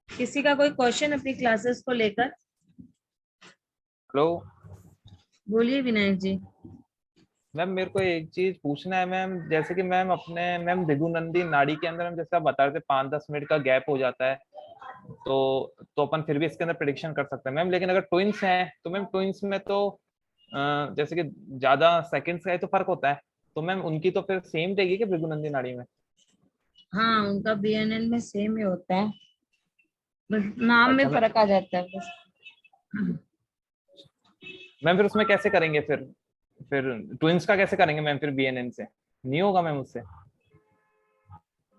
किसी का कोई क्वेश्चन अपनी क्लासेस को लेकर? हेलो बोलिए विनायक जी। मैम, मेरे को एक चीज पूछना है मैम। जैसे कि मैम अपने मैम द्विगुनंदी नाड़ी के अंदर हम जैसे आप बता रहे थे 5-10 मिनट का गैप हो जाता है, तो अपन फिर भी इसके अंदर प्रिडिक्शन कर सकते हैं मैम। लेकिन अगर ट्विंस हैं तो मैम ट्विंस में तो जैसे कि ज्यादा सेकंड्स का ही तो फर्क होता है, तो मैम उनकी तो फिर सेम रहेगी कि द्विगुनंदी नाड़ी में? हाँ, उनका बीएनएन में सेम ही होता है, बस नाम में अच्छा फर्क आ जाता है बस। मैम, फिर उसमें कैसे करेंगे फिर ट्विंस का कैसे करेंगे मैम? फिर बीएनएन से नहीं होगा मैम उससे?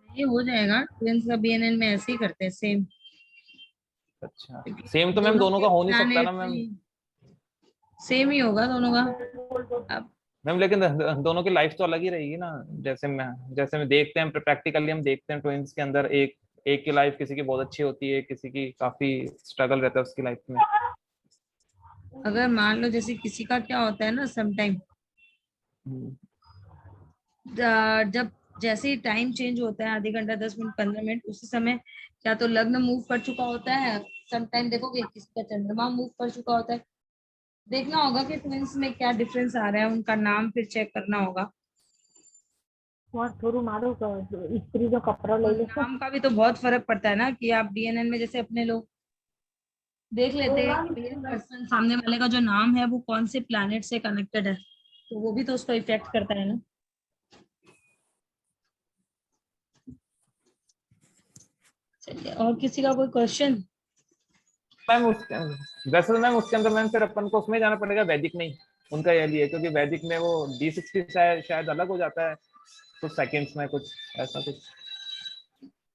ये हो जाएगा, ट्विंस का बीएनएन में ऐसे ही करते हैं सेम। अच्छा, सेम तो मैम दोनों दोनों के का हो नहीं सकता ना प्लैनेट मैम? सेम ही होगा दोनों का। अब मैम लेकिन दोनों की लाइफ तो अलग ही रहेगी ना। जैसे मैं देखते हैं प्रैक्टिकली, हम देखते हैं ट्विंस के अंदर एक एक की लाइफ किसी की बहुत अच्छी होती है, किसी की काफी स्ट्रगल रहता है उसकी लाइफ में। अगर मान लो जैसे किसी का क्या होता है ना, समटाइम हम्म, जब जैसे ही टाइम चेंज होता है, आधे घंटा 10 मिनट 15 मिनट, उसी समय या तो लग्न मूव कर चुका होता है, समटाइम देखोगे किसी का चंद्रमा मूव कर चुका होता है। देखना होगा कि ट्विंस में क्या डिफरेंस आ रहा है, उनका नाम फिर चेक करना होगा। वहाँ थोड़ा मारो स्त्री जो कपड़ा ले और ले नाम का भी तो बहुत फर्क पड़ता है ना, कि आप डीएनएन में जैसे अपने लोग देख लेते हैं कि मेन पर्सन सामने वाले का जो नाम है वो कौन से प्लैनेट से कनेक्टेड है, तो वो भी तो उसको इफेक्ट करता है ना। चलिए, और किसी का कोई क्वेश्चन? मैम उसके वैसे तो मैम उसके अंदर मैम फिर अपन को उसमें जाना पड़ेगा, वैदिक नहीं। उनका ये लिए क्योंकि वैदिक में वो D60 शायद अलग हो जाता है कुछ सेकंड्स में, कुछ ऐसा कुछ।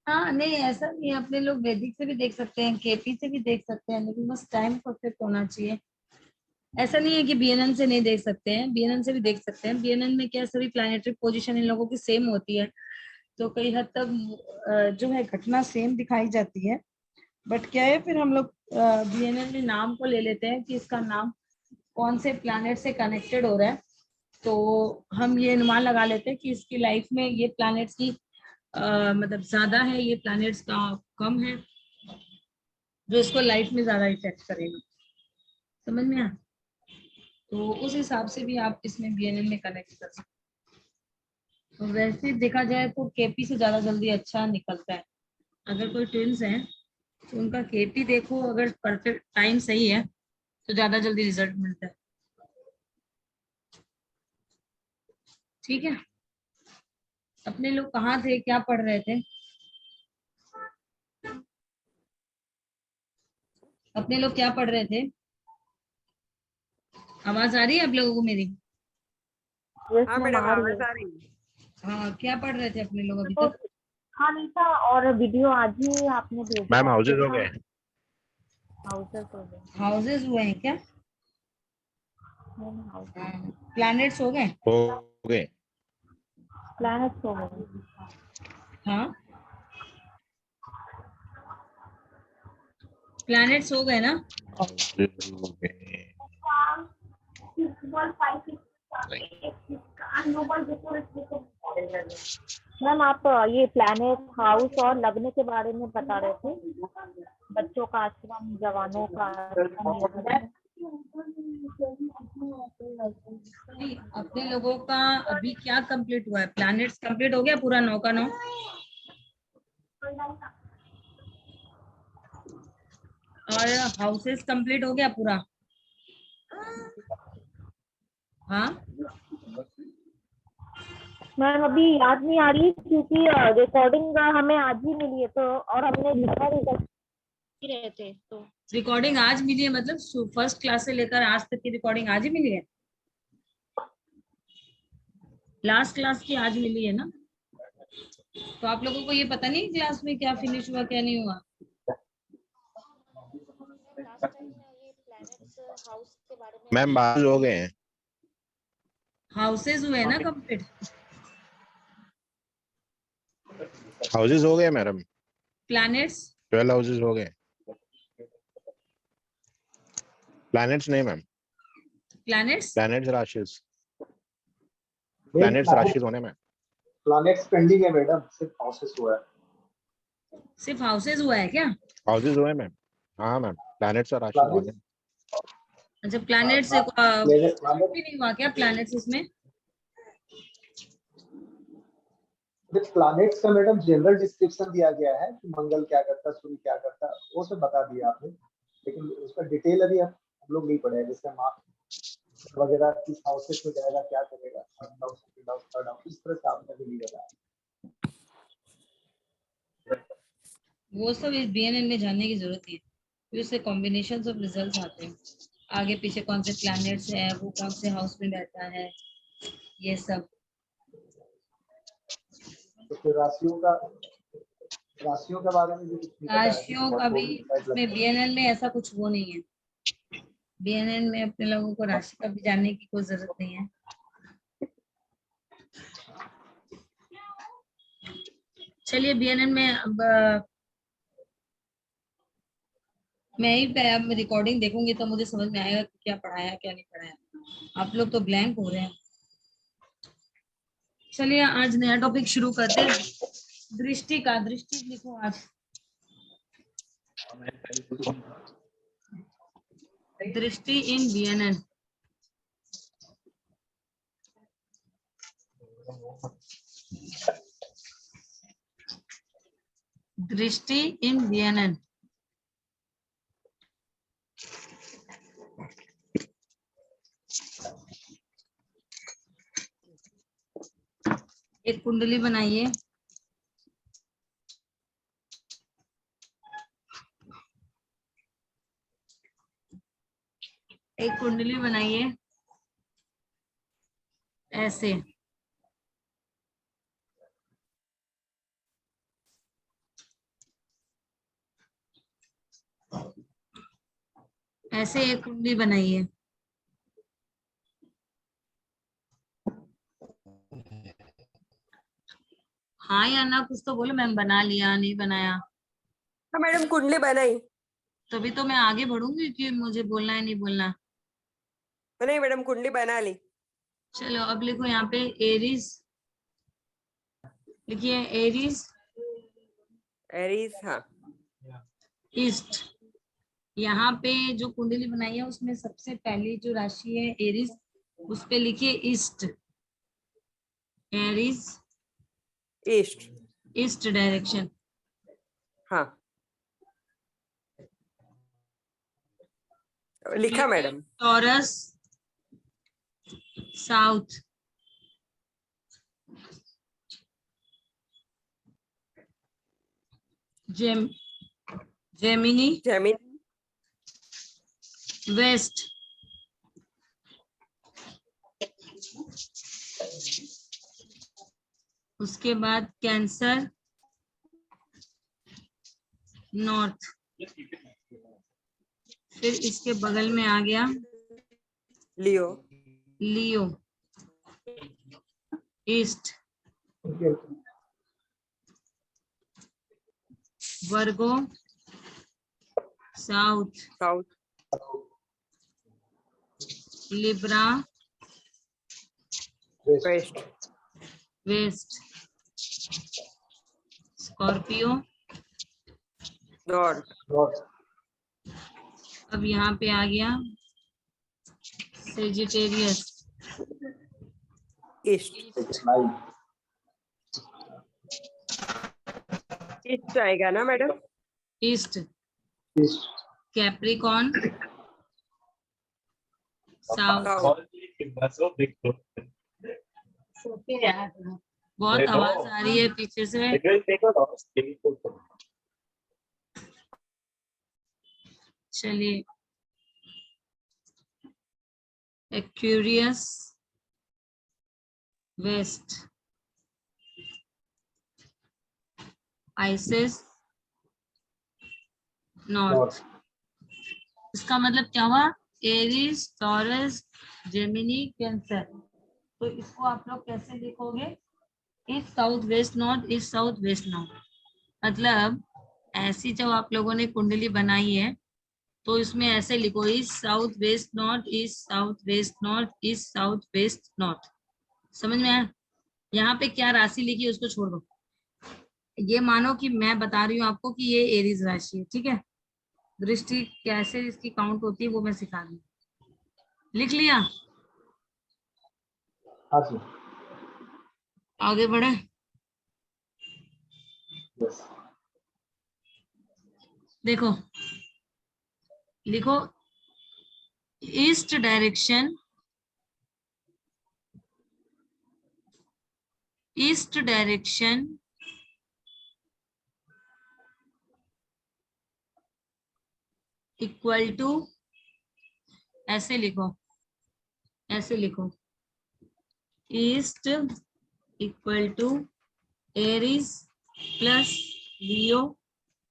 हाँ नहीं, ऐसा नहीं है, अपने लोग वैदिक से भी देख सकते हैं, केपी से भी देख सकते हैं, लेकिन बस टाइम परफेक्ट होना चाहिए। ऐसा नहीं है कि बीएनएन से नहीं देख सकते हैं, बीएनएन से भी देख सकते हैं। बीएनएन में क्या है, सभी प्लैनेटरी पोजीशन इन लोगों की सेम होती है, तो कई हद तक जो है घटना सेम दिखाई जाती है। बट क्या है, फिर हम लोग बीएनएन में नाम को ले लेते हैं कि इसका नाम कौन से प्लैनेट से कनेक्टेड हो रहा है, तो हम ये अनुमान लगा लेते हैं कि इसकी लाइफ में ये प्लैनेट्स की मतलब ज्यादा है, ये प्लैनेट्स का कम है, जो इसको लाइफ में ज्यादा इफेक्ट करेगा। समझ में आया? तो उस हिसाब से भी आप इसमें बीएनएन में कनेक्ट कर सकते हैं। तो वैसे देखा जाए तो केपी से ज्यादा जल्दी अच्छा निकलता है। अगर कोई ट्विंस है तो उनका केपी देखो, अगर परफेक्ट टाइम सही है तो ज्यादा जल्दी रिजल्ट मिलता है। ठीक है, अपने लोग कहाँ थे, क्या पढ़ रहे थे? अपने लोग क्या पढ़ रहे थे? आवाज आ रही है आप लोगों को मेरी? हाँ मैडम आवाज आ रही है। हाँ, क्या पढ़ रहे थे अपने लोग अभी तो तक? हाँ नहीं था, और वीडियो आज ही आपने भेजा मैम है, हाउसेज हो देखा। गए? हाउसेस हो गए। हाउसेस हुए हैं क्या? प्लैनेट्स हो गए? हो गए। प्लैनेट्स हो गए। हाँ, प्लैनेट्स हो गए ना? हाउसेज हो गए। मैम आप ये प्लैनेट हाउस और लगने के बारे में बता रहे थे, बच्चों का आश्रम, जवानों का आश्रम। नहीं, अपने लोगों का अभी क्या कंप्लीट हुआ है? प्लैनेट्स कंप्लीट हो गया पूरा 9 का 9, और हाउसेस कंप्लीट हो गया पूरा। हाँ, मैम अभी याद नहीं आ रही क्योंकि रिकॉर्डिंग हमें आज ही मिली है, तो और हमने लिखा भी रहे थे तो। रिकॉर्डिंग आज मिली है, मतलब फर्स्ट क्लास से लेकर आज तक की रिकॉर्डिंग आज ही मिली है? लास्ट क्लास की आज मिली है ना? तो आप लोगों को ये पता नहीं क्लास में क्या फिनिश हुआ क्या नहीं हुआ? लास्ट टाइम ये प्लैनेट्स हाउस के बारे में मैम हाउसेज हो गए हैं। हाउसेस हुए ना कंप्लीट? हाउसेज हो गए मैडम। प्लैनेट्स? 12 हाउसेज हो गए। प्लैनेट्स नहीं मैम, प्लैनेट्स प्लैनेट्स राशिस। प्लैनेट्स राशि होने में। प्लैनेट्स पेंडिंग है मैडम, सिर्फ हाउसेस हुआ है। सिर्फ हाउसेज हुआ है क्या? हाउसेज हुए मैम। हाँ मैम, प्लैनेट्स और राशि होने। अच्छा प्लैनेट से प्लैनेट भी नहीं हुआ क्या प्लैनेट्स इसमें? प्लैनेट्स का मैडम जनरल डिस्क्रिप्शन दिया गया है कि मंगल क्या करता, सूर्य क्या करता, वो सब बता दिया आपने, लेकिन उसका डिटेल अभी हम लोग नहीं पढ़े हैं। जैसे मार्क्स वगैरह किस हाउसेस में जाएगा, क्या करेगा, first house, second house, third house, इस तरह से आपने भी नहीं बताया। वो सब इस बीएनएन में जानने की जरूरत नहीं है, फिर उससे कॉम्बिनेशन ऑफ रिजल्ट्स आते हैं, आगे पीछे कौन से प्लैनेट्स है, वो कौन से हाउस में रहता है, ये सब। तो फिर राशियों के बारे में भी कुछ नहीं पता है। राशियों का भी इसमें बीएनएन में ऐसा कुछ वो नहीं है। बीएनएन में अपने लोगों को राशि का भी जानने की कोई जरूरत नहीं है। चलिए बीएनएन में अब मैं ही अब रिकॉर्डिंग देखूंगी तो मुझे समझ में आएगा कि क्या पढ़ाया क्या नहीं पढ़ाया। आप लोग तो ब्लैंक हो रहे हैं। चलिए आज नया टॉपिक शुरू करते हैं। दृष्टि का, दृष्टि लिखो आज। दृष्टि इन बीएनएन। दृष्टि इन बीएनएन। एक कुंडली बनाइए। एक कुंडली बनाइए ऐसे। ऐसे एक कुंडली बनाइए। हाँ या ना कुछ तो बोलो। मैम बना लिया, नहीं बनाया? हाँ मैडम, कुंडली बनाई। तभी तो मैं आगे बढ़ूंगी कि मुझे बोलना है नहीं बोलना। नहीं मैडम, कुंडली बना ली। चलो अब लिखो यहाँ पे एरीज। लिखिए एरीज एरीज, हाँ। ईस्ट। यहाँ पे जो कुंडली बनाई है उसमें सबसे पहली जो राशि है एरीज, उस पे लिखिए east. Aries east, east direction. हाँ लिखा मैडम। Taurus south. जेमिनी जमीन वेस्ट। उसके बाद कैंसर नॉर्थ। फिर इसके बगल में आ गया Leo Leo east. Virgo south. South, Libra west, west. Scorpio north. अब यहाँ पे आ गया सेजिटेरियस ईस्ट। ईस्ट आएगा ना madam? East. Capricorn south. South, बहुत आवाज आ रही है पीछे से। चलिए एक्वेरियस वेस्ट। ISIS north. इसका मतलब क्या हुआ? Aries, taurus, Gemini, cancer. तो इसको आप लोग कैसे लिखोगे? East south west north, east south west north. मतलब ऐसी जब आप लोगों ने कुंडली बनाई है तो इसमें ऐसे लिखो east south west north, east south west north, east south west north. समझ में आया? यहाँ पे क्या राशि लिखी है उसको छोड़ दो। ये मानो कि मैं बता रही हूँ आपको कि ये एरीज राशि है, ठीक है। दृष्टि कैसे इसकी काउंट होती है वो मैं सिखा रही हूँ। लिख लिया? हाँ जी। आगे बढ़े। यस। देखो, लिखो east direction, east direction equal to, ऐसे लिखो, ऐसे लिखो, east equal to Aries plus Leo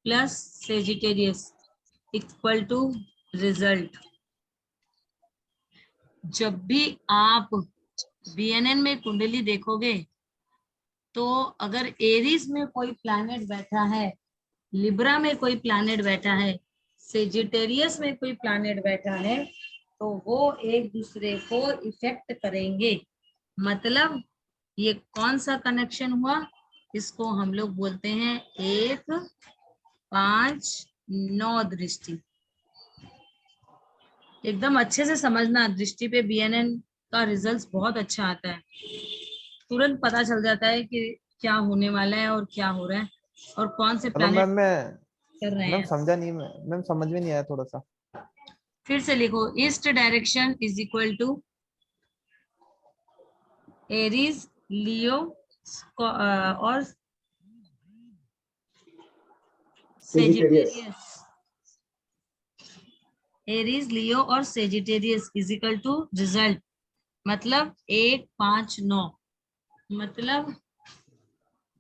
plus Sagittarius equal to result. जब भी आप बीएनएन में कुंडली देखोगे तो अगर एरीज में कोई प्लैनेट बैठा है, लिब्रा में कोई प्लैनेट बैठा है, सेजिटेरियस में कोई प्लैनेट बैठा है, तो वो एक दूसरे को इफेक्ट करेंगे। मतलब ये कौन सा कनेक्शन हुआ? इसको हम लोग बोलते हैं 1, 5, 9 दृष्टि। एकदम अच्छे से समझना, दृष्टि पे बीएनएन का रिजल्ट बहुत अच्छा आता है। तुरंत पता चल जाता है कि क्या होने वाला है और क्या हो रहा है और कौन से मतलब प्लैनेट मैम कर रहे मैम हैं। समझा नहीं, मैम समझ में नहीं आया थोड़ा सा। फिर से लिखो, east direction is equal to Aries, Leo और सेजिटेरियस। एरीज, लियो और Sagittarius is equal to result. मतलब 1, 5, 9। मतलब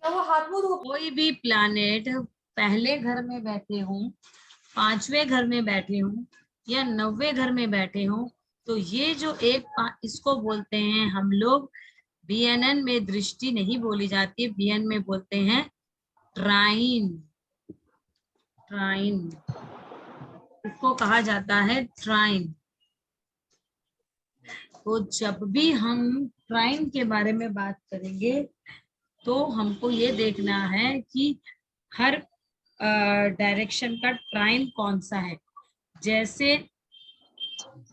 कोई भी प्लैनेट पहले घर में बैठे हों, 5वें घर में बैठे हों या 9वें घर में बैठे हों, तो ये जो इसको बोलते हैं हम लोग, बीएनएन में दृष्टि नहीं बोली जाती, बीएन में बोलते हैं ट्राइन। ट्राइन इसको कहा जाता है, ट्राइन। तो जब भी हम ट्राइन के बारे में बात करेंगे तो हमको ये देखना है कि हर डायरेक्शन का ट्राइन कौन सा है। जैसे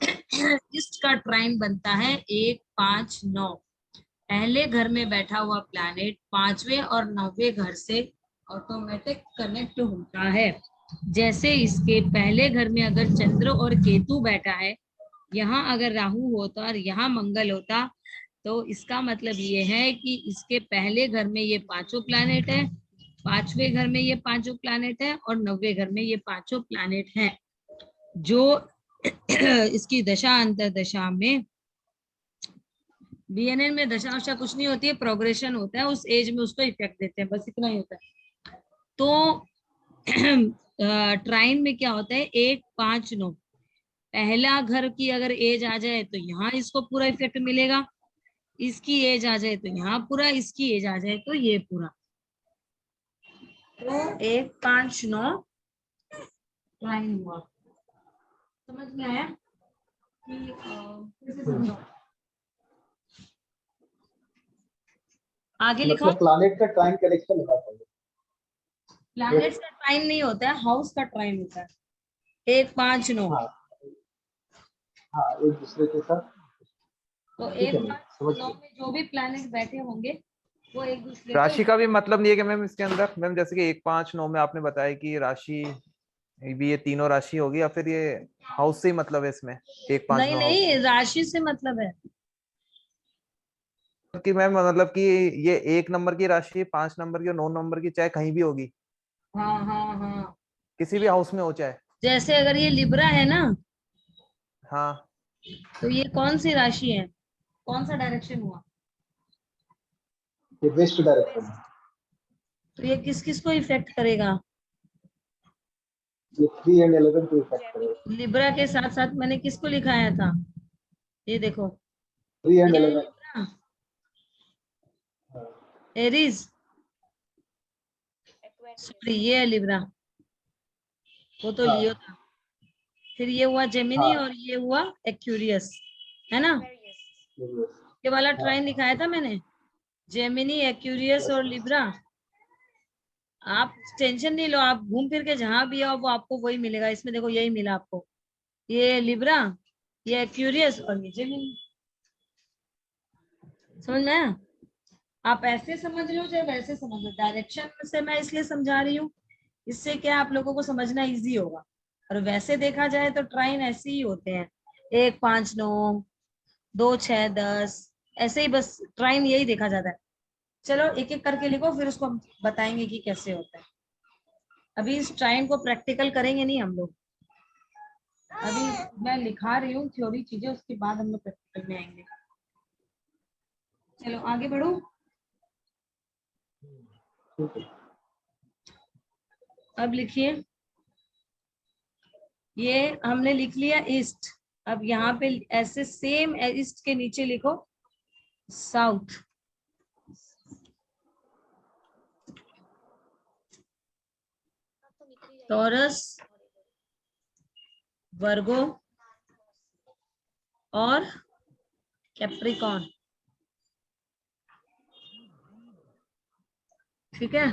ईस्ट का ट्राइन बनता है 1, 5, 9। पहले घर में बैठा हुआ प्लैनेट 5वें और 9वें घर से ऑटोमेटिक कनेक्ट होता है। जैसे इसके पहले घर में अगर चंद्र और केतु बैठा है, यहाँ अगर राहु होता और यहाँ मंगल होता, तो इसका मतलब ये है कि इसके पहले घर में ये 5 प्लैनेट है, 5वें घर में ये 5 प्लैनेट है और 9वें घर में ये 5 प्लैनेट हैं। जो इसकी दशा अंतर दशा में, बीएनएन में दशा वशा कुछ नहीं होती है, प्रोग्रेशन होता है, उस एज में उसको इफेक्ट देते हैं, बस इतना ही होता है। तो ट्राइन में क्या होता है, 1, 5, 9। पहला घर की अगर एज आ जाए तो यहाँ इसको पूरा इफेक्ट मिलेगा, इसकी एज आ जाए तो यहाँ पूरा, इसकी एज आ जाए तो ये पूरा। तो 1, 5, 9 ट्राइन हुआ। समझ में आया कि कैसे समझो? आगे लिखो। मतलब प्लैनेट का टाइम कलेक्शन होना चाहिए। प्लैनेट्स का ट्राइन नहीं होता है, हाउस का ट्राइन होता है। 1, 5, 9। हाँ हाँ, एक दूसरे के साथ। तो ठीक 1, है मैम, 5, समझ 9 गए। में जो भी प्लैनेट बैठे होंगे वो एक दूसरे राशि को, का भी मतलब नहीं है कि मैम इसके अंदर, मैम जैसे कि 1, 5, 9 में आपने बताया कि राशि भी ये तीनों राशि होगी, या फिर ये हाउस से ही मतलब है इसमें 1, 5, नहीं 9 हाउस नहीं, से? राशि से मतलब है। कि मैम मतलब कि ये 1 नंबर की राशि 5 नंबर की और 9 नंबर की चाहे कहीं भी होगी, हाँ हाँ हाँ। किसी भी हाउस में हो चाहे। जैसे अगर ये लिब्रा है ना, हाँ तो ये कौन सी राशि है, कौन सा डायरेक्शन हुआ? ये वेस्ट डायरेक्शन है। तो ये किस किस को इफेक्ट करेगा? ये 3 और 11 को इफेक्ट करेगा। लिब्रा के साथ साथ मैंने किसको लिखाया था, ये देखो, 3 और ये है 11। लिब्रा, एरीज, सॉरी ये है लिब्रा, वो तो लियो था। फिर ये हुआ जेमिनी हाँ और ये हुआ एक्यूरियस, है ना? ये वाला ट्राइन दिखाया था मैंने, जेमिनी, एक्यूरियस और लिब्रा। आप टेंशन नहीं लो, आप घूम फिर के जहां भी आओ वो आपको वही मिलेगा। इसमें देखो यही मिला आपको, ये लिब्रा, ये एक्यूरियस और ये जेमिनी। समझ में आया? आप ऐसे समझ लो चाहे वैसे समझ लो, डायरेक्शन से मैं इसलिए समझा रही हूँ, इससे क्या आप लोगों को समझना इजी होगा। और वैसे देखा जाए तो ट्राइन ऐसे ही होते हैं, 1 5 9, 2 6 10, ऐसे ही बस ट्राइन यही देखा जाता है। चलो एक एक करके लिखो, फिर उसको हम बताएंगे कि कैसे होता है। अभी इस ट्राइन को प्रैक्टिकल करेंगे नहीं हम लोग, अभी मैं लिखा रही हूँ थ्योरी चीजें, उसके बाद हम लोग प्रैक्टिकल में आएंगे। चलो आगे बढ़ो। ठीक है। अब लिखिए, ये हमने लिख लिया ईस्ट। अब यहाँ पे ऐसे सेम ईस्ट के नीचे लिखो साउथ। टॉरस, वर्गो और कैप्रिकॉन। ठीक है,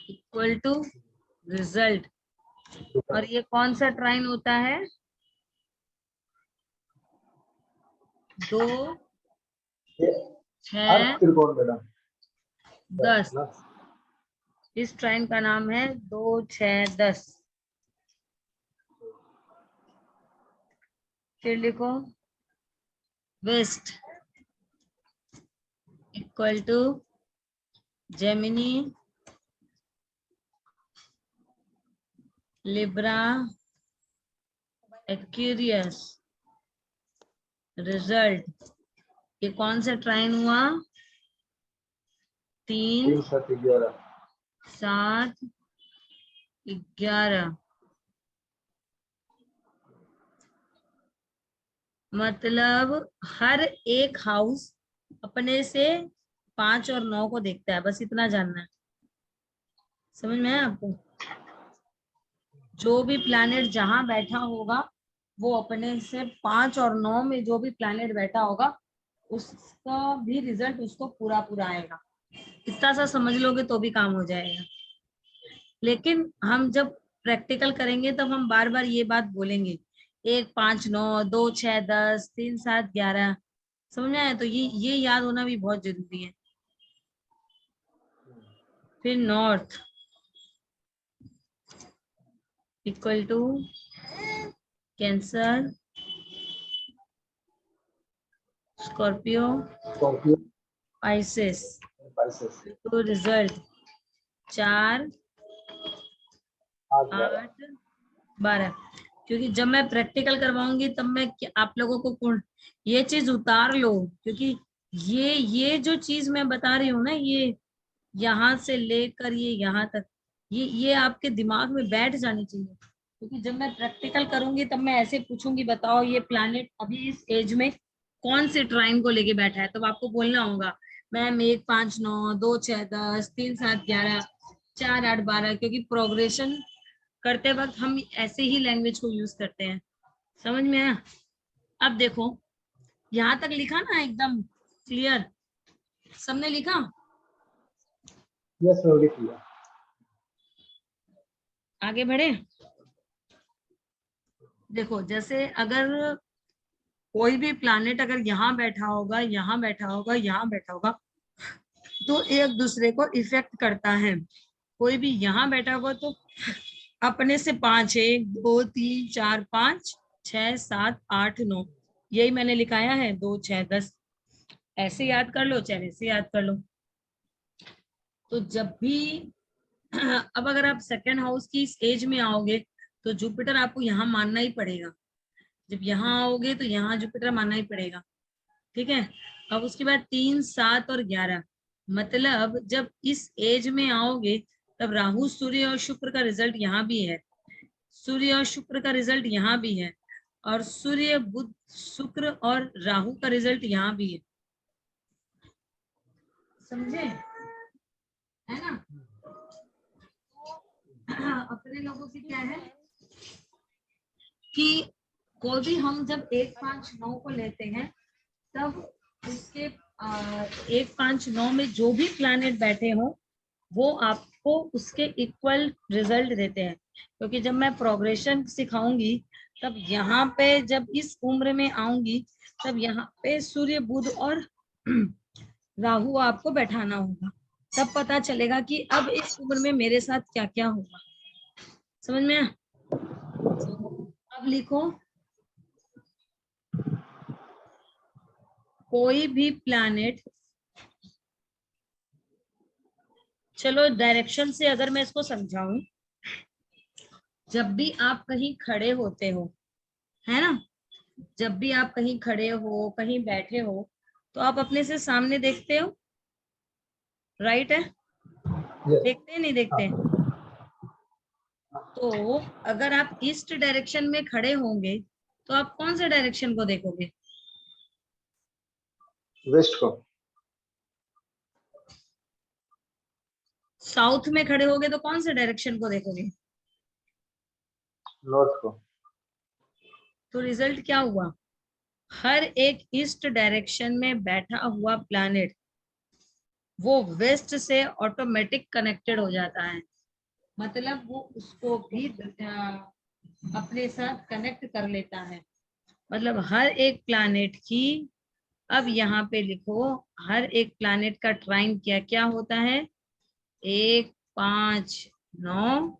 इक्वल टू रिजल्ट। और ये कौन सा ट्राइन होता है? 2 ये 6 अर्क त्रिकोण मैडम 10। ना। इस ट्राइन का नाम है 2 6 10। फिर लिखो west equal to Gemini, Libra, Aquarius, result. ये कौन सा ट्राइन हुआ? 3 3 7 11 7 11। मतलब हर एक हाउस अपने से 5 और 9 को देखता है, बस इतना जानना है। समझ में आया आपको? जो भी प्लैनेट जहां बैठा होगा वो अपने से 5 और 9 में जो भी प्लैनेट बैठा होगा उसका भी रिजल्ट उसको पूरा पूरा आएगा। इतना सा समझ लोगे तो भी काम हो जाएगा। लेकिन हम जब प्रैक्टिकल करेंगे तब हम बार बार ये बात बोलेंगे, 1 5 9, 2 6 10, 3 7 11। समझ में आया? तो ये याद होना भी बहुत जरूरी है। फिर north equal to Cancer, Scorpio, Scorpio Pisces. Pisces तो रिजल्ट 4 8 11 8 12। क्योंकि जब मैं प्रैक्टिकल करवाऊंगी तब मैं आप लोगों को ये चीज उतार लो, क्योंकि ये जो चीज मैं बता रही हूँ ना, ये यहाँ से लेकर ये यहाँ तक, ये आपके दिमाग में बैठ जानी चाहिए। क्योंकि जब मैं प्रैक्टिकल करूंगी तब मैं ऐसे पूछूंगी, बताओ ये प्लैनेट अभी इस एज में कौन से ट्राइन को लेके बैठा है? तब आपको बोलना होगा मैम 1 5 9, 2 6 10, 3 7 11, 4 8 12। क्योंकि प्रोग्रेशन करते वक्त हम ऐसे ही लैंग्वेज को यूज करते हैं। समझ में आया? अब देखो यहाँ तक लिखा ना एकदम क्लियर, सबने लिखा? यस मैम लिख लिया। आगे बढ़े। देखो जैसे अगर कोई भी प्लैनेट अगर यहाँ बैठा होगा, यहाँ बैठा होगा, यहाँ बैठा होगा, तो एक दूसरे को इफेक्ट करता है। कोई भी यहाँ बैठा होगा तो अपने से 5 1 2 3 4 5 6 7 8 9, यही मैंने लिखाया है 2 6 10। ऐसे याद कर लो चाहे ऐसे याद कर लो। तो जब भी अब अगर आप सेकंड हाउस की इस एज में आओगे तो जुपिटर आपको यहाँ मानना ही पड़ेगा। जब यहाँ आओगे तो यहाँ जुपिटर मानना ही पड़ेगा। ठीक है। अब उसके बाद 3 7 और 11, मतलब जब इस एज में आओगे तब राहु, सूर्य और शुक्र का रिजल्ट यहाँ भी है, सूर्य और शुक्र का रिजल्ट यहाँ भी है, और सूर्य बुध शुक्र और राहु का रिजल्ट यहाँ भी है। समझे? है ना? अपने लोगों की क्या है कि कोई भी हम जब 1 5 9 को लेते हैं तब उसके 1, 5, 9 में जो भी प्लैनेट बैठे हो वो आपको उसके इक्वल रिजल्ट देते हैं, क्योंकि जब मैं प्रोग्रेशन सिखाऊंगी तब यहाँ पे जब इस उम्र में आऊंगी तब यहाँ पे सूर्य बुध और राहु आपको बैठाना होगा, तब पता चलेगा कि अब इस उम्र में मेरे साथ क्या क्या होगा। समझ में आया? अब लिखो, कोई भी प्लैनेट, चलो डायरेक्शन से अगर मैं इसको समझाऊं, जब भी आप कहीं खड़े होते हो, है ना, जब भी आप कहीं खड़े हो कहीं बैठे हो तो आप अपने से सामने देखते हो, राइट है? Yes. देखते हैं नहीं देखते? तो अगर आप ईस्ट डायरेक्शन में खड़े होंगे तो आप कौन से डायरेक्शन को देखोगे? वेस्ट को। साउथ में खड़े होगे तो कौन से डायरेक्शन को देखोगे? नॉर्थ को। तो रिजल्ट क्या हुआ? हर एक ईस्ट डायरेक्शन में बैठा हुआ प्लैनेट वो वेस्ट से ऑटोमेटिक कनेक्टेड हो जाता है, मतलब वो उसको भी अपने साथ कनेक्ट कर लेता है। मतलब हर एक प्लैनेट की, अब यहाँ पे लिखो, हर एक प्लैनेट का ट्राइन क्या क्या होता है? 1, 5, 9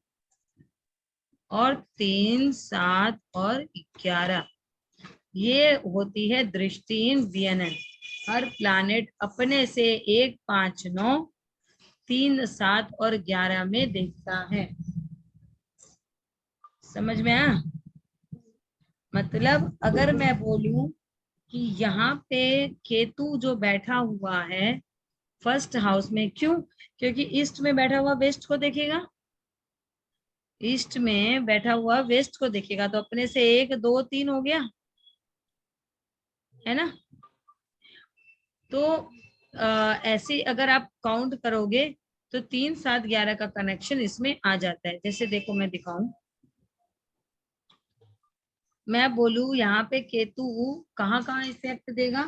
और 3, 7 और 11, ये होती है दृष्टि इन वीएनएन। हर प्लैनेट अपने से 1, 5, 9, 3, 7 और 11 में देखता है। समझ में आया? मतलब अगर मैं बोलूं कि यहाँ पे केतु जो बैठा हुआ है फर्स्ट हाउस में, क्यों? क्योंकि ईस्ट में बैठा हुआ वेस्ट को देखेगा, ईस्ट में बैठा हुआ वेस्ट को देखेगा, तो अपने से 1, 2, 3 हो गया, है ना? तो ऐसे अगर आप काउंट करोगे तो 3, 7, 11 का कनेक्शन इसमें आ जाता है। जैसे देखो मैं दिखाऊं, मैं बोलूं यहाँ पे केतु कहाँ कहाँ इफेक्ट देगा,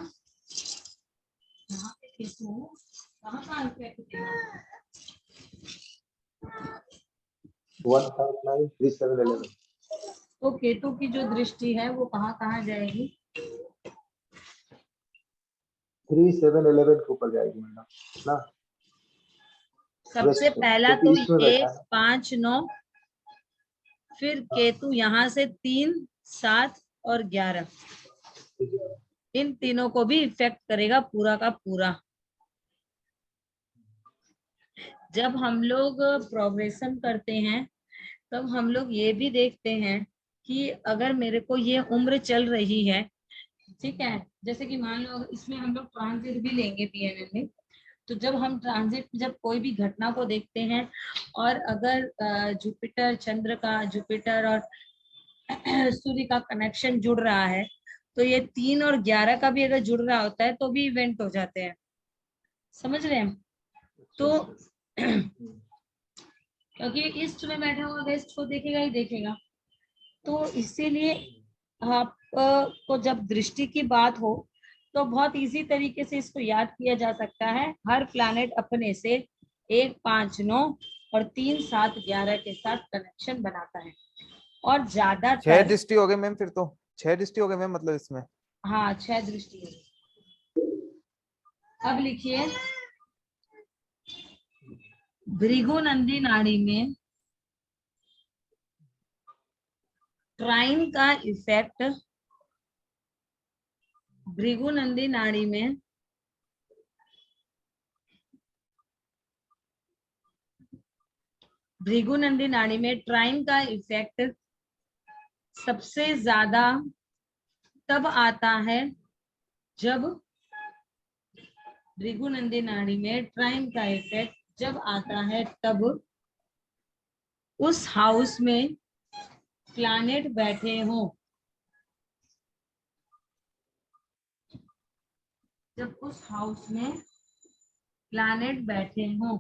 यहाँ पे केतु कहाँ कहाँ इफेक्ट देगा? 1, 5, 9, 3, 7, 11। तो केतु की जो दृष्टि है वो कहाँ कहाँ जाएगी? 3, 7, 11 के ऊपर जाएगी मैडम ना। सबसे वेस्ट को, पहला क्योंकि तो ईस्ट में बैठा 1, 5, 9, फिर केतु यहाँ से 3, 7 और 11, है। इन तीनों को भी इफेक्ट करेगा पूरा का पूरा। जब हम लोग प्रोग्रेशन करते हैं तब हम लोग ये भी देखते हैं कि अगर मेरे को ये उम्र चल रही है, ठीक है, जैसे कि मान लो इसमें हम लोग ट्रांजिट भी लेंगे पीएनएन में, तो जब हम ट्रांजिट जब कोई भी घटना को देखते हैं और अगर जुपिटर चंद्र का, जुपिटर और सूर्य का कनेक्शन जुड़ रहा है, तो ये 3 और 11 का भी अगर जुड़ रहा होता है तो भी इवेंट हो जाते हैं। समझ रहे हैं? तो क्योंकि ईस्ट में बैठा हुआ वेस्ट को देखेगा ही देखेगा, तो इसीलिए आप को जब दृष्टि की बात हो तो बहुत इजी तरीके से इसको याद किया जा सकता है। हर प्लैनेट अपने से 1, 5, 9 और 3, 7, 11 के साथ कनेक्शन बनाता है, और 6 ज्यादातर दृष्टि हो गए मैम, फिर तो 6 दृष्टि हो गए मैम, मतलब इसमें। हाँ 6 दृष्टि है। अब लिखिए, भृगुनंदी नाड़ी में ट्राइन का इफेक्ट, भृगुनंदी नाड़ी में भृगुनंदी नाड़ी में ट्राइन का इफेक्ट सबसे ज्यादा तब आता है जब, भृगुनंदी नाड़ी में ट्राइन का इफेक्ट जब आता है तब उस हाउस में प्लैनेट बैठे हों, जब उस हाउस में प्लैनेट बैठे हों।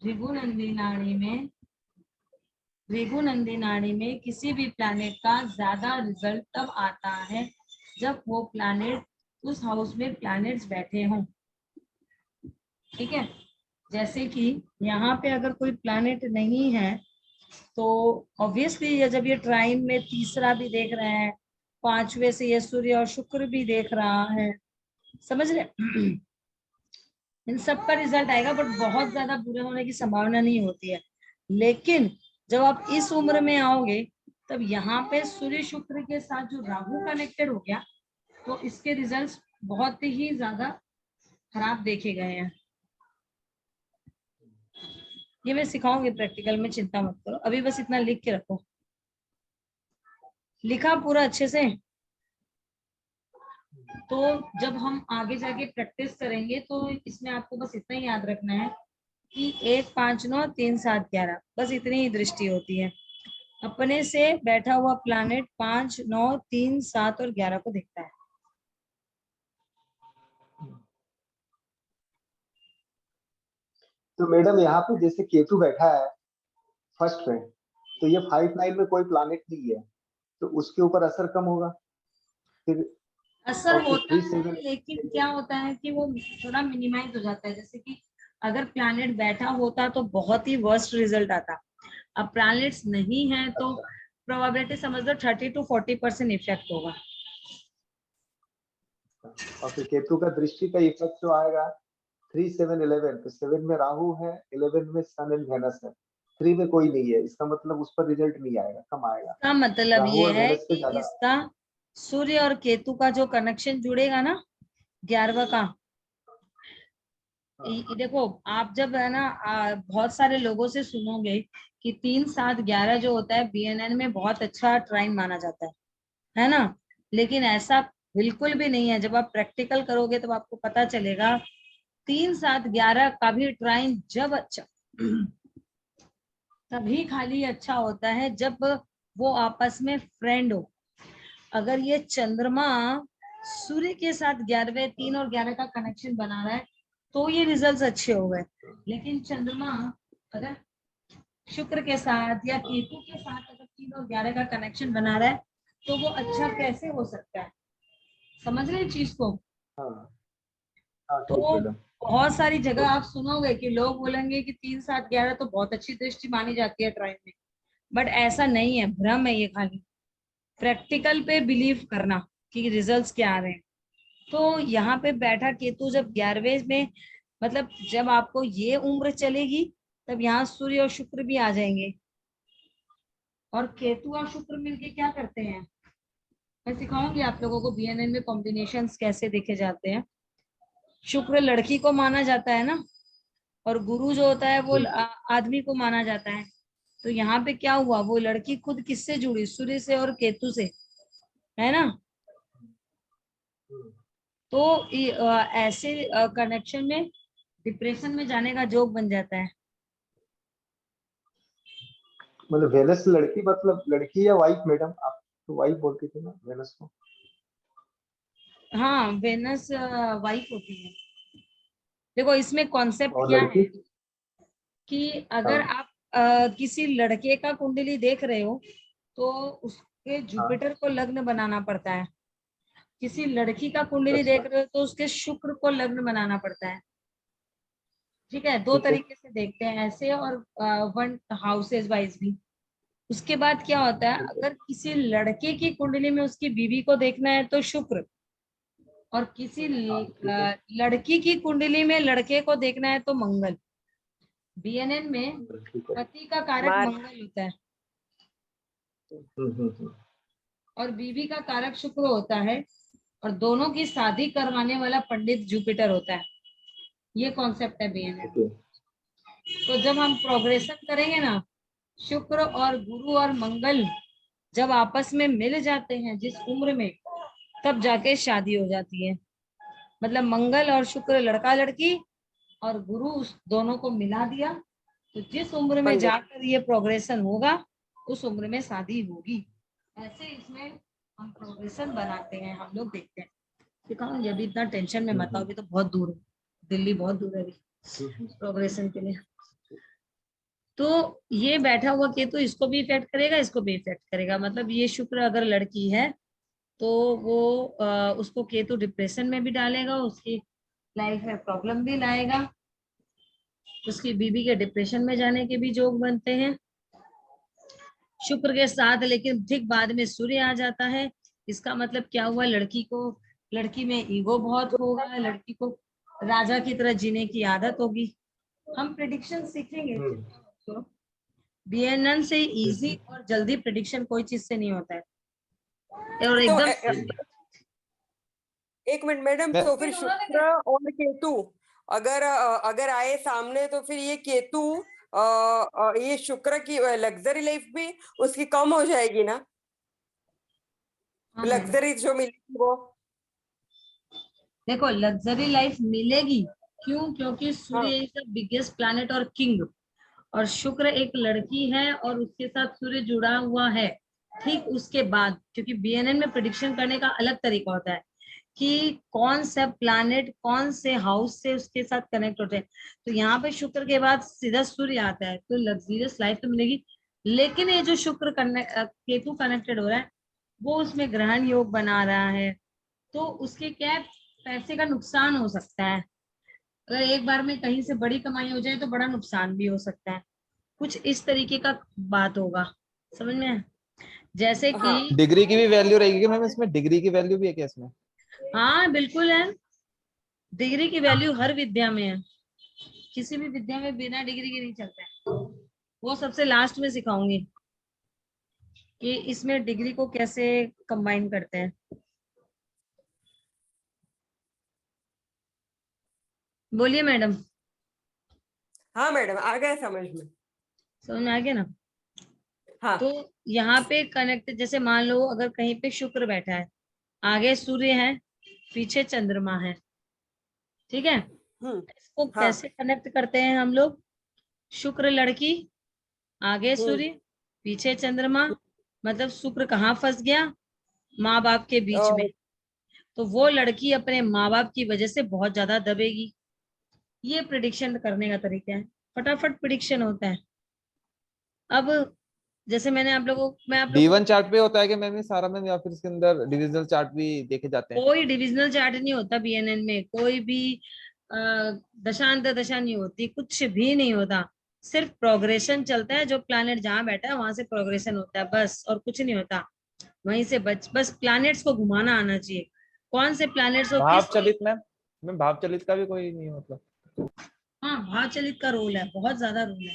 भृगुनंदी नाड़ी में, भृगुनंदी नाड़ी में किसी भी प्लैनेट का ज्यादा रिजल्ट तब आता है जब वो प्लैनेट उस हाउस में प्लैनेट्स बैठे हों। ठीक है, जैसे कि यहाँ पे अगर कोई प्लैनेट नहीं है तो ऑब्वियसली जब ये ट्राइन में तीसरा भी देख रहे हैं, 5वें से ये सूर्य और शुक्र भी देख रहा है, समझ रहे इन सब का रिजल्ट आएगा, बट बहुत ज्यादा बुरे होने की संभावना नहीं होती है। लेकिन जब आप इस उम्र में आओगे तब यहाँ पे सूर्य शुक्र के साथ जो राहु कनेक्टेड हो गया, तो इसके रिजल्ट्स बहुत ही ज्यादा खराब देखे गए हैं। ये मैं सिखाऊंगी प्रैक्टिकल में, चिंता मत करो, अभी बस इतना लिख के रखो। लिखा पूरा अच्छे से? तो जब हम आगे जाके प्रैक्टिस करेंगे तो इसमें आपको बस इतना ही याद रखना है कि 1, 5, 9, 3, 7, 11, बस इतनी ही दृष्टि होती है। अपने से बैठा हुआ प्लैनेट 5, 9, 3, 7 और 11 को देखता है। तो मैडम यहाँ पे जैसे केतु बैठा है फर्स्ट में, तो ये 5, 9 में कोई प्लानिट नहीं है, तो उसके ऊपर असर कम होगा फिर? असर और फिर होता 3, है, 7 लेकिन क्या होता है कि वो थोड़ा मिनिमाइज हो जाता है। जैसे कि अगर प्लैनेट बैठा होता तो बहुत ही वर्स्ट रिजल्ट आता। अब प्लैनेट्स नहीं है तो प्रोबेबिलिटी समझ लो 30 to 40% इफेक्ट होगा। और फिर केतु का दृष्टि का इफेक्ट जो आएगा 3, 7, 11, तो 7 में राहु है, 11 में सन एंड वेनस है, 3 में कोई नहीं है, इसका मतलब उस पर रिजल्ट नहीं आएगा, कम आएगा। इसका मतलब राहु ये और है वेनस पे कि ज्यादा। इसका सूर्य और केतु का जो कनेक्शन जुड़ेगा ना 11वां का, देखो आप जब है ना बहुत सारे लोगों से सुनोगे कि 3, 7, 11 जो होता है बीएनएन में बहुत अच्छा ट्राइन माना जाता है ना? लेकिन ऐसा बिल्कुल भी नहीं है। जब आप प्रैक्टिकल करोगे तब आपको पता चलेगा 3, 7, 11 का भी ट्राइन जब अच्छा तभी खाली अच्छा होता है जब वो आपस में फ्रेंड हो। अगर ये चंद्रमा सूर्य के साथ 11वें 3 और 11 का कनेक्शन बना रहा है तो ये रिजल्ट्स अच्छे हो गए। लेकिन चंद्रमा अगर शुक्र के साथ या केतु के साथ अगर 3 और 11 का कनेक्शन बना रहा है तो वो अच्छा कैसे हो सकता है? समझ रहे हैं चीज को? हाँ हाँ, ठीक तो मैडम। बहुत सारी जगह आप सुनोगे कि लोग बोलेंगे कि 3, 7, 11 तो बहुत अच्छी दृष्टि मानी जाती है ट्राइन में, बट ऐसा नहीं है, भ्रम है ये। खाली प्रैक्टिकल पे बिलीव करना कि रिजल्ट्स क्या आ रहे हैं। तो यहाँ पे बैठा केतु जब 11वें में, मतलब जब आपको ये उम्र चलेगी तब यहाँ सूर्य और शुक्र भी आ जाएंगे, और केतु और शुक्र मिलके क्या करते हैं मैं सिखाऊंगी आप लोगों को बीएनएन में कॉम्बिनेशंस कैसे देखे जाते हैं। शुक्र लड़की को माना जाता है ना, और गुरु जो होता है वो आदमी को माना जाता है। तो यहाँ पे क्या हुआ, वो लड़की खुद किससे जुड़ी? सूर्य से और केतु से, है ना? तो ऐसे कनेक्शन में डिप्रेशन में जाने का जोग बन जाता है। मतलब वेनस लड़की, मतलब लड़की या वाइफ मैडम? आप तो वाइफ बोलती थी ना वेनस को। हाँ, वेनस वाइफ होती है। देखो इसमें कॉन्सेप्ट और क्या लड़की? है कि अगर हाँ आप किसी लड़के का कुंडली देख रहे हो तो उसके हाँ। जुपिटर को लग्न बनाना पड़ता है। किसी लड़की का कुंडली अच्छा, देख रहे हो तो उसके शुक्र को लग्न बनाना पड़ता है। ठीक है, दो ठीक है। तरीके से देखते हैं, ऐसे और 1 हाउसेज वाइज भी। उसके बाद क्या होता है, ठीक है। अगर किसी लड़के की कुंडली में उसकी बीवी को देखना है तो शुक्र, और किसी हाँ, ठीक है। लड़की की कुंडली में लड़के को देखना है तो मंगल। बीएनएन में ठीक है। पति का कारक मार मंगल होता है हम्म। और बीवी का कारक शुक्र होता है, और दोनों की शादी करवाने वाला पंडित जुपिटर होता है। ये कॉन्सेप्ट है बीएनएन। ओके। तो जब हम प्रोग्रेशन करेंगे ना, शुक्र और गुरु और मंगल जब आपस में मिल जाते हैं जिस उम्र में, तब जाके शादी हो जाती है। मतलब मंगल और शुक्र लड़का लड़की, और गुरु उस दोनों को मिला दिया, तो जिस उम्र में पंडित जाकर ये प्रोग्रेशन होगा उस उम्र में शादी होगी। ऐसे इसमें हम प्रोग्रेशन बनाते हैं, हम लोग देखते हैं। सिखाऊंगी, अभी इतना टेंशन में मत आओ, अभी तो बहुत दूर है, दिल्ली बहुत दूर है अभी प्रोग्रेशन के लिए। तो ये बैठा हुआ केतु इसको भी इफेक्ट करेगा, इसको भी इफेक्ट करेगा। मतलब ये शुक्र अगर लड़की है तो वो उसको केतु डिप्रेशन में भी डालेगा, उसकी लाइफ में प्रॉब्लम भी लाएगा, उसकी बीबी के डिप्रेशन में जाने के भी योग बनते हैं। शुक्र के साथ लेकिन ठीक बाद में सूर्य आ जाता है। इसका मतलब क्या हुआ, लड़की में ईगो बहुत होगा, लड़की को राजा की तरह जीने की आदत होगी। हम प्रिडिक्शन सीखेंगे तो बीएनएन से इजी और जल्दी प्रिडिक्शन कोई चीज से नहीं होता है, और तो एकदम एक मिनट मैडम, तो फिर शुक्र और केतु अगर आए सामने, तो फिर ये केतु ये शुक्र की लग्जरी लाइफ भी उसकी कम हो जाएगी ना, हाँ, लग्जरी जो मिलेगी वो। देखो लग्जरी लाइफ मिलेगी, क्यों? क्योंकि हाँ, सूर्य इज द बिगेस्ट प्लैनेट और किंग, और शुक्र एक लड़की है और उसके साथ सूर्य जुड़ा हुआ है। ठीक उसके बाद, क्योंकि बीएनएन में प्रिडिक्शन करने का अलग तरीका होता है कि कौन सा प्लैनेट कौन से हाउस से उसके साथ कनेक्ट होते हैं। तो यहाँ पे शुक्र के बाद सीधा सूर्य आता है, तो लग्जरियस लाइफ तो मिलेगी। लेकिन ये जो शुक्र केतु कनेक्टेड हो रहा है, वो उसमें ग्रहण योग बना रहा है, तो उसके क्या है, पैसे का नुकसान हो सकता है। अगर एक बार में कहीं से बड़ी कमाई हो जाए तो बड़ा नुकसान भी हो सकता है। कुछ इस तरीके का बात होगा, समझ में आया? जैसे कि हाँ, डिग्री की भी वैल्यू रहेगी क्या मैम इसमें? डिग्री की वैल्यू भी है क्या इसमें? हाँ बिल्कुल है, डिग्री की वैल्यू हर विद्या में है। किसी भी विद्या में बिना डिग्री के नहीं चलता है। वो सबसे लास्ट में सिखाऊंगी कि इसमें डिग्री को कैसे कंबाइन करते हैं। बोलिए मैडम, हाँ मैडम, आ गया समझ में। समझ में आ गया ना? हाँ, तो यहाँ पे कनेक्ट, जैसे मान लो अगर कहीं पे शुक्र बैठा है, आगे सूर्य है, पीछे चंद्रमा है, ठीक है? इसको हाँ, कैसे कनेक्ट करते हैं हम लोग? शुक्र लड़की, आगे हम्म, सूर्य, पीछे चंद्रमा, मतलब शुक्र कहाँ फंस गया? माँ बाप के बीच में। तो वो लड़की अपने माँ बाप की वजह से बहुत ज्यादा दबेगी। ये प्रिडिक्शन करने का तरीका है, फटाफट प्रिडिक्शन होता है। अब जैसे मैं आप लोगों को D1 चार्ट पे होता है कि मैम ये सारा मैम, या फिर इसके अंदर डिविजनल चार्ट भी देखे जाते हैं? कोई डिविजनल चार्ट नहीं होता बीएनएन में, कोई भी अ, दशांत दशा नहीं होती, कुछ भी नहीं होता। सिर्फ प्रोग्रेशन चलता है, जो प्लैनेट जहां बैठा है वहां से प्रोग्रेशन होता है बस, और कुछ नहीं होता। वहीं से बस प्लैनेट्स को घुमाना आना चाहिए, कौन से प्लैनेट्स को भाव किस। चलित मैम भाव चलित का भी कोई नहीं मतलब? हाँ भाव चलित का रोल है, बहुत ज्यादा रोल है।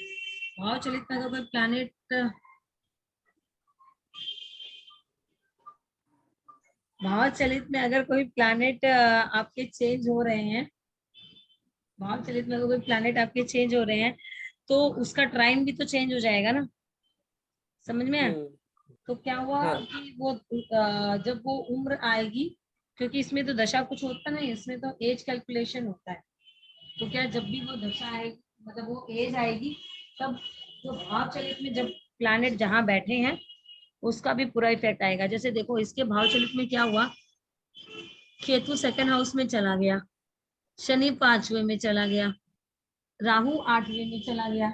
भाव चलित में अगर कोई प्लैनेट, भाव चलित में अगर कोई प्लैनेट आपके चेंज हो रहे हैं, भाव चलित में अगर कोई प्लैनेट आपके चेंज हो रहे हैं, तो उसका टाइम भी तो चेंज हो जाएगा ना, समझ में आया? तो क्या हुआ हाँ, कि वो जब वो उम्र आएगी, क्योंकि इसमें तो दशा कुछ होता नहीं, इसमें तो एज कैलकुलेशन होता है। तो क्या जब भी वो दशा आएगी, मतलब वो एज आएगी, तब जो भाव चलित में जब प्लैनेट जहां बैठे हैं उसका भी पूरा इफेक्ट आएगा। जैसे देखो इसके भाव चलित में क्या हुआ, केतु सेकंड हाउस में चला गया, शनि 5वें में चला गया, राहु 8वें में चला गया,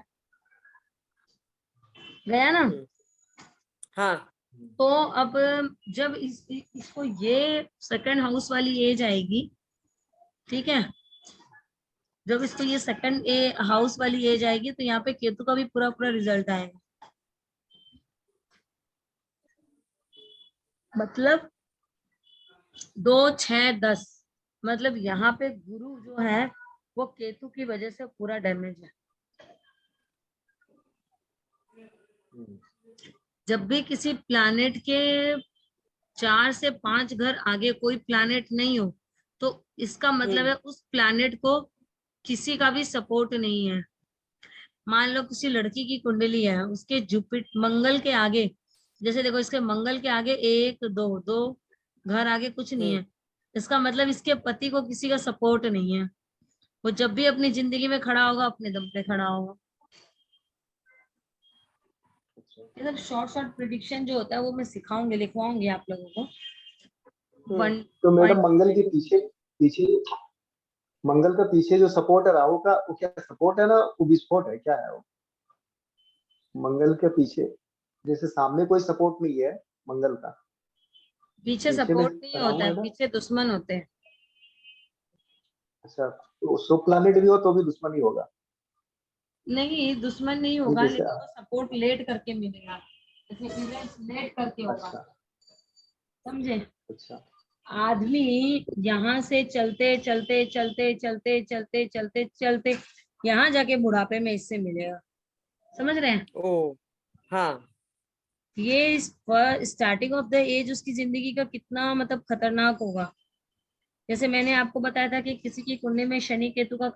गया ना? हाँ, तो अब जब इसको ये सेकंड हाउस वाली एज आएगी, ठीक है, जब इसको ये सेकंड हाउस वाली एज आएगी, तो यहाँ पे केतु का भी पूरा पूरा रिजल्ट आएगा। मतलब 2, 6, 10, मतलब यहाँ पे गुरु जो है वो केतु की वजह से पूरा डैमेज है। जब भी किसी प्लैनेट के 4 से 5 घर आगे कोई प्लैनेट नहीं हो, तो इसका मतलब है उस प्लैनेट को किसी का भी सपोर्ट नहीं है। मान लो किसी लड़की की कुंडली है, उसके जुपिटर मंगल के आगे, जैसे देखो इसके मंगल के आगे 1, 2 घर आगे कुछ नहीं है, इसका मतलब इसके पति को किसी का सपोर्ट नहीं है। वो जब भी अपनी जिंदगी में खड़ा होगा, अपने दम पे खड़ा होगा। मतलब शॉर्ट शॉर्ट प्रिडिक्शन जो होता है वो मैं सिखाऊंगी, लिखवाऊंगी आप लोगों को। वन तो मैडम पॉइंट मंगल के पीछे पीछे मंगल का पीछे जो सपोर्ट है राहु का, वो क्या सपोर्ट है ना, वो विस्फोट है, क्या है वो? मंगल के पीछे जैसे सामने कोई सपोर्ट नहीं है मंगल का, पीछे में सपोर्ट नहीं होता राहु है, है ना? पीछे दुश्मन होते हैं। अच्छा, तो शुभ प्लैनेट भी हो तो भी दुश्मन ही होगा। नहीं, दुश्मन नहीं ये होगा, जैसे लेकिन वो सपोर्ट लेट करके मिलेगा, जैसे इवेंट्स लेट करके होगा, अच्छा समझे। अच्छा आदमी यहाँ से चलते चलते चलते चलते चलते चलते चलते यहाँ जाके बुढ़ापे में इससे मिलेगा, समझ रहे हैं। ओ हाँ ये स्टार्टिंग ऑफ द एज उसकी जिंदगी का कितना मतलब खतरनाक होगा। जैसे मैंने आपको बताया था कि किसी की कुंडली में शनि केतु का